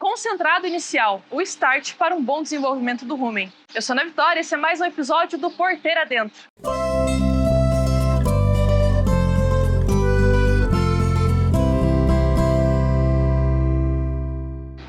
Concentrado inicial, o start para um bom desenvolvimento do rumen. Eu sou Ana Vitória e esse é mais um episódio do Porteira Dentro.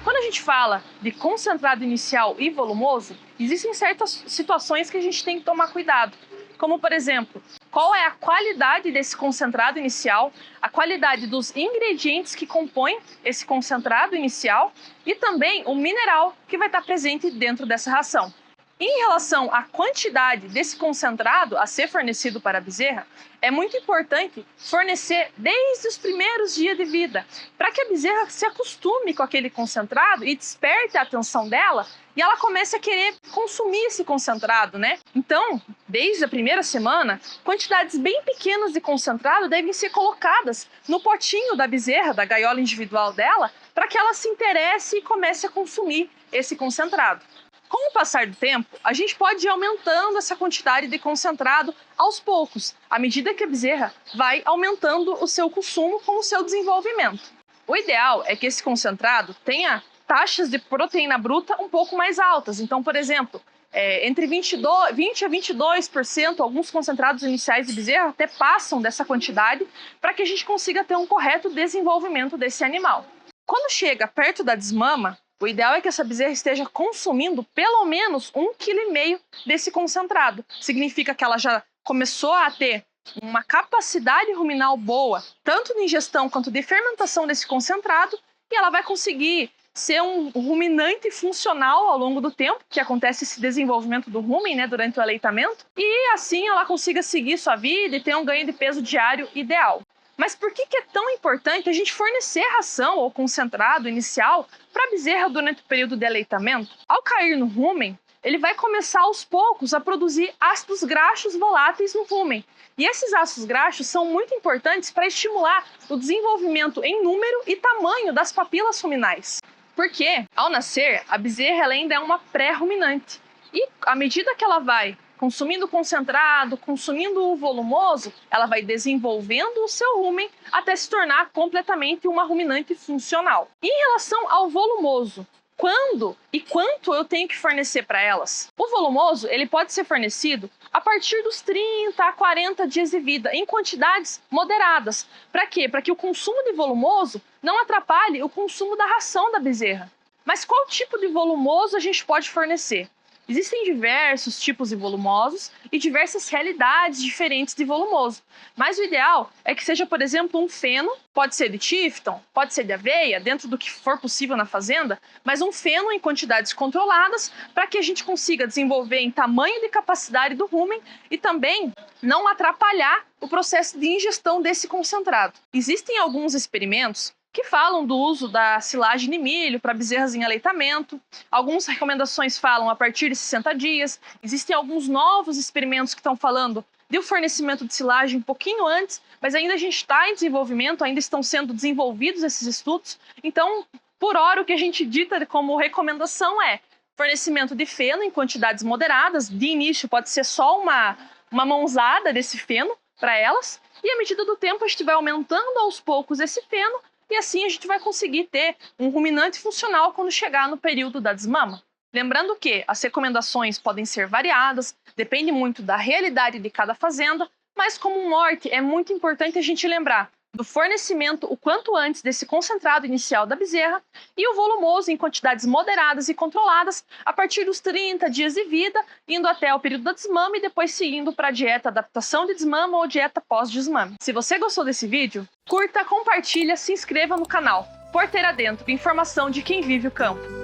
Quando a gente fala de concentrado inicial e volumoso, existem certas situações que a gente tem que tomar cuidado. Como, por exemplo, qual é a qualidade desse concentrado inicial, a qualidade dos ingredientes que compõem esse concentrado inicial e também o mineral que vai estar presente dentro dessa ração. Em relação à quantidade desse concentrado a ser fornecido para a bezerra, é muito importante fornecer desde os primeiros dias de vida, para que a bezerra se acostume com aquele concentrado e desperte a atenção dela e ela comece a querer consumir esse concentrado, né? Então, desde a primeira semana, quantidades bem pequenas de concentrado devem ser colocadas no potinho da bezerra, da gaiola individual dela, para que ela se interesse e comece a consumir esse concentrado. Com o passar do tempo, a gente pode ir aumentando essa quantidade de concentrado aos poucos, à medida que a bezerra vai aumentando o seu consumo com o seu desenvolvimento. O ideal é que esse concentrado tenha taxas de proteína bruta um pouco mais altas. Então, por exemplo, entre 20 a 22%, alguns concentrados iniciais de bezerra até passam dessa quantidade para que a gente consiga ter um correto desenvolvimento desse animal. Quando chega perto da desmama, o ideal é que essa bezerra esteja consumindo pelo menos 1,5 kg desse concentrado. Significa que ela já começou a ter uma capacidade ruminal boa, tanto de ingestão quanto de fermentação desse concentrado, e ela vai conseguir ser um ruminante funcional ao longo do tempo, que acontece esse desenvolvimento do rumen, né, durante o aleitamento, e assim ela consiga seguir sua vida e ter um ganho de peso diário ideal. Mas por que é tão importante a gente fornecer ração ou concentrado inicial para a bezerra durante o período de aleitamento? Ao cair no rumen, ele vai começar aos poucos a produzir ácidos graxos voláteis no rumen. E esses ácidos graxos são muito importantes para estimular o desenvolvimento em número e tamanho das papilas ruminais. Porque, ao nascer, a bezerra ainda é uma pré-ruminante. E à medida que ela vai consumindo concentrado, consumindo o volumoso, ela vai desenvolvendo o seu rumen até se tornar completamente uma ruminante funcional. Em relação ao volumoso, quando e quanto eu tenho que fornecer para elas? O volumoso ele pode ser fornecido a partir dos 30 a 40 dias de vida, em quantidades moderadas. Para quê? Para que o consumo de volumoso não atrapalhe o consumo da ração da bezerra. Mas qual tipo de volumoso a gente pode fornecer? Existem diversos tipos de volumosos e diversas realidades diferentes de volumoso. Mas o ideal é que seja, por exemplo, um feno, pode ser de Tifton, pode ser de aveia, dentro do que for possível na fazenda, mas um feno em quantidades controladas para que a gente consiga desenvolver em tamanho e capacidade do rumen e também não atrapalhar o processo de ingestão desse concentrado. Existem alguns experimentos que falam do uso da silagem de milho para bezerras em aleitamento. Algumas recomendações falam a partir de 60 dias. Existem alguns novos experimentos que estão falando do fornecimento de silagem um pouquinho antes, mas ainda a gente está em desenvolvimento, ainda estão sendo desenvolvidos esses estudos. Então, por hora, o que a gente dita como recomendação é fornecimento de feno em quantidades moderadas. De início, pode ser só uma mãozada desse feno para elas. E à medida do tempo, a gente vai aumentando aos poucos esse feno, e assim a gente vai conseguir ter um ruminante funcional quando chegar no período da desmama. Lembrando que as recomendações podem ser variadas, depende muito da realidade de cada fazenda, mas como um norte é muito importante a gente lembrar do fornecimento o quanto antes desse concentrado inicial da bezerra e o volumoso em quantidades moderadas e controladas a partir dos 30 dias de vida, indo até o período da desmama e depois seguindo para a dieta adaptação de desmama ou dieta pós-desmame. Se você gostou desse vídeo, curta, compartilha, se inscreva no canal. Porteira Dentro, informação de quem vive o campo.